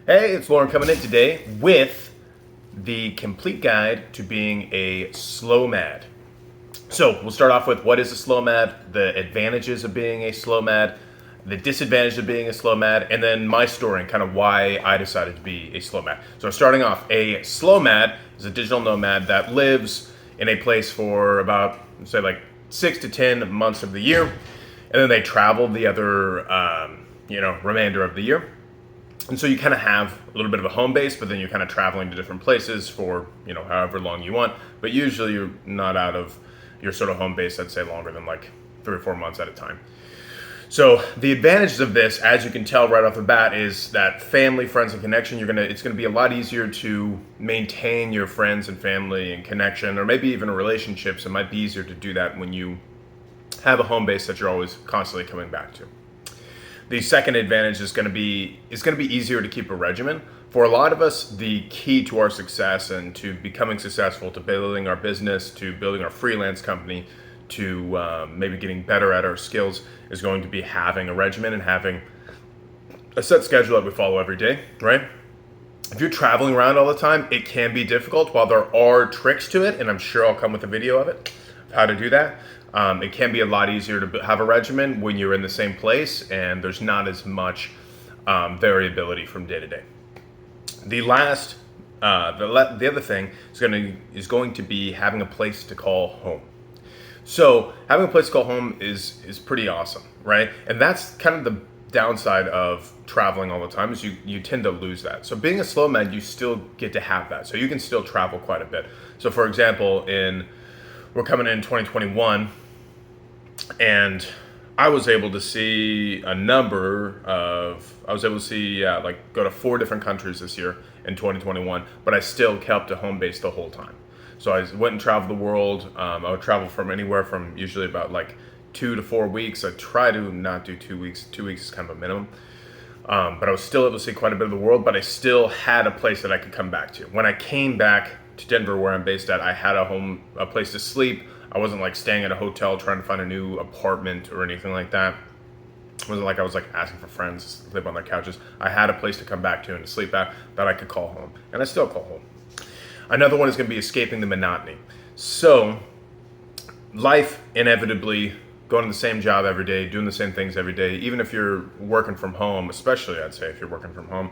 Hey, it's Lauren coming in today with the complete guide to being a Slowmad. So we'll start off with what is a Slowmad, the advantages of being a Slowmad, the disadvantages of being a Slowmad, and then my story and kind of why I decided to be a Slowmad. So starting off, a Slowmad is a digital nomad that lives in a place for about, say, like 6 to 10 months of the year, and then they travel the other, remainder of the year. And so you kind of have a little bit of a home base, but then you're kind of traveling to different places for, however long you want. But usually you're not out of your sort of home base, I'd say longer than like 3 or 4 months at a time. So the advantages of this, as you can tell right off the bat, is that family, friends, and connection, it's gonna be a lot easier to maintain your friends and family and connection, or maybe even relationships. It might be easier to do that when you have a home base that you're always constantly coming back to. The second advantage is going to be easier to keep a regimen. For a lot of us, the key to our success and to becoming successful, to building our business, to building our freelance company, to maybe getting better at our skills, is going to be having a regimen and having a set schedule that we follow every day, right? If you're traveling around all the time, it can be difficult. While there are tricks to it, and I'm sure I'll come with a video of it, how to do that. It can be a lot easier to have a regimen when you're in the same place and there's not as much variability from day to day. The other thing is going to be having a place to call home. So having a place to call home is pretty awesome, right? And that's kind of the downside of traveling all the time, is you tend to lose that. So being a Slowmad, you still get to have that. So you can still travel quite a bit. So for example, we're coming in 2021, and I was able to see go to 4 different countries this year in 2021, but I still kept a home base the whole time. So I went and traveled the world. I would travel from anywhere from usually about like 2 to 4 weeks. I try to not do 2 weeks. 2 weeks is kind of a minimum. But I was still able to see quite a bit of the world, but I still had a place that I could come back to. When I came back to Denver, where I'm based at, I had a place to sleep. I wasn't like staying at a hotel trying to find a new apartment or anything like that. It wasn't like I was like asking for friends to live on their couches. I had a place to come back to and to sleep at that I could call home, and I still call home. Another one is going to be escaping the monotony. So life, inevitably, going to the same job every day, doing the same things every day, even if you're working from home, especially I'd say if you're working from home,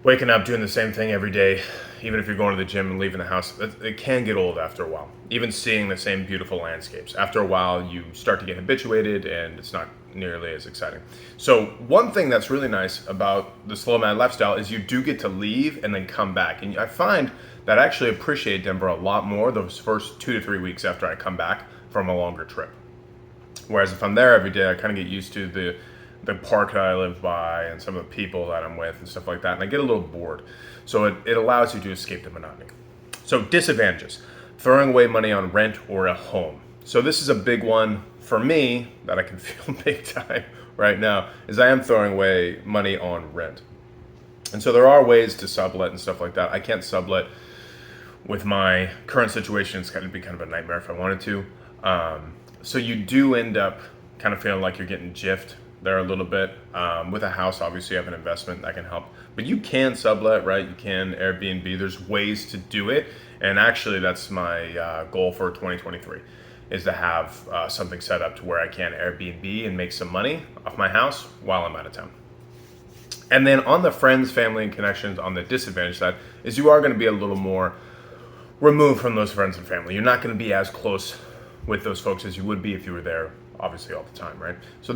waking up, doing the same thing every day, even if you're going to the gym and leaving the house, it can get old after a while. Even seeing the same beautiful landscapes. After a while, you start to get habituated and it's not nearly as exciting. So one thing that's really nice about the Slowmad lifestyle is you do get to leave and then come back. And I find that I actually appreciate Denver a lot more those first 2 to 3 weeks after I come back from a longer trip. Whereas if I'm there every day, I kind of get used to the park that I live by and some of the people that I'm with and stuff like that, and I get a little bored. So it allows you to escape the monotony. So disadvantages: throwing away money on rent or a home. So this is a big one for me that I can feel big time right now, is I am throwing away money on rent. And so there are ways to sublet and stuff like that. I can't sublet with my current situation. It's going to be kind of a nightmare if I wanted to. So you do end up kind of feeling like you're getting gyffed there a little bit. With a house, obviously you have an investment that can help, but you can sublet, right? You can Airbnb. There's ways to do it, and actually that's my goal for 2023, is to have something set up to where I can Airbnb and make some money off my house while I'm out of town. And then on the friends, family, and connections, on the disadvantage side, is you are going to be a little more removed from those friends and family. You're not going to be as close with those folks as you would be if you were there obviously all the time, right? So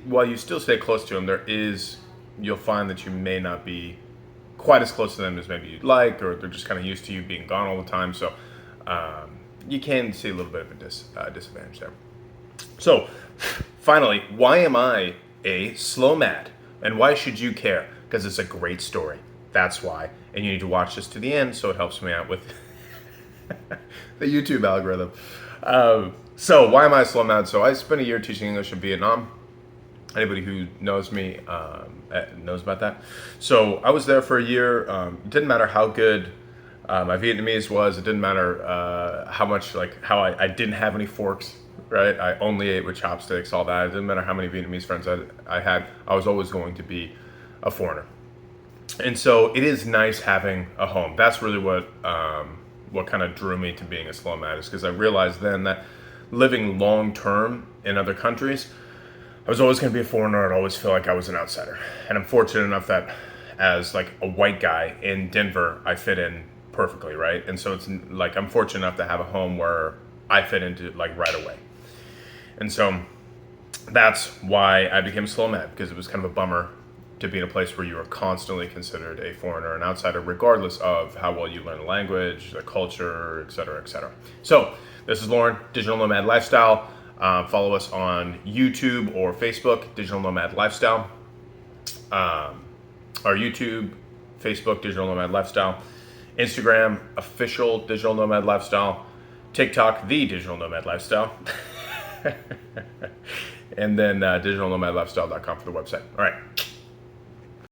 while you still stay close to them, you'll find that you may not be quite as close to them as maybe you'd like, or they're just kind of used to you being gone all the time. So you can see a little bit of a disadvantage there. So finally, why am I a Slowmad? And why should you care? Because it's a great story. That's why. And you need to watch this to the end so it helps me out with the YouTube algorithm. So why am I a Slowmad? So I spent a year teaching English in Vietnam. Anybody who knows me knows about that. So I was there for a year. It didn't matter how good my Vietnamese was. It didn't matter how I didn't have any forks, right? I only ate with chopsticks, all that. It didn't matter how many Vietnamese friends I had. I was always going to be a foreigner. And so it is nice having a home. That's really what kind of drew me to being a Slowmad, is because I realized then that living long term in other countries, I was always going to be a foreigner. I'd always feel like I was an outsider. And I'm fortunate enough that as like a white guy in Denver, I fit in perfectly, right? And so it's like I'm fortunate enough to have a home where I fit into like right away. And so that's why I became a Slowmad, because it was kind of a bummer to be in a place where you are constantly considered a foreigner, an outsider, regardless of how well you learn the language, the culture, et cetera, et cetera. So this is Lauren, Digital Nomad Lifestyle. Follow us on YouTube or Facebook, Digital Nomad Lifestyle. Our YouTube, Facebook, Digital Nomad Lifestyle. Instagram, official Digital Nomad Lifestyle. TikTok, the Digital Nomad Lifestyle. And then digitalnomadlifestyle.com for the website. All right.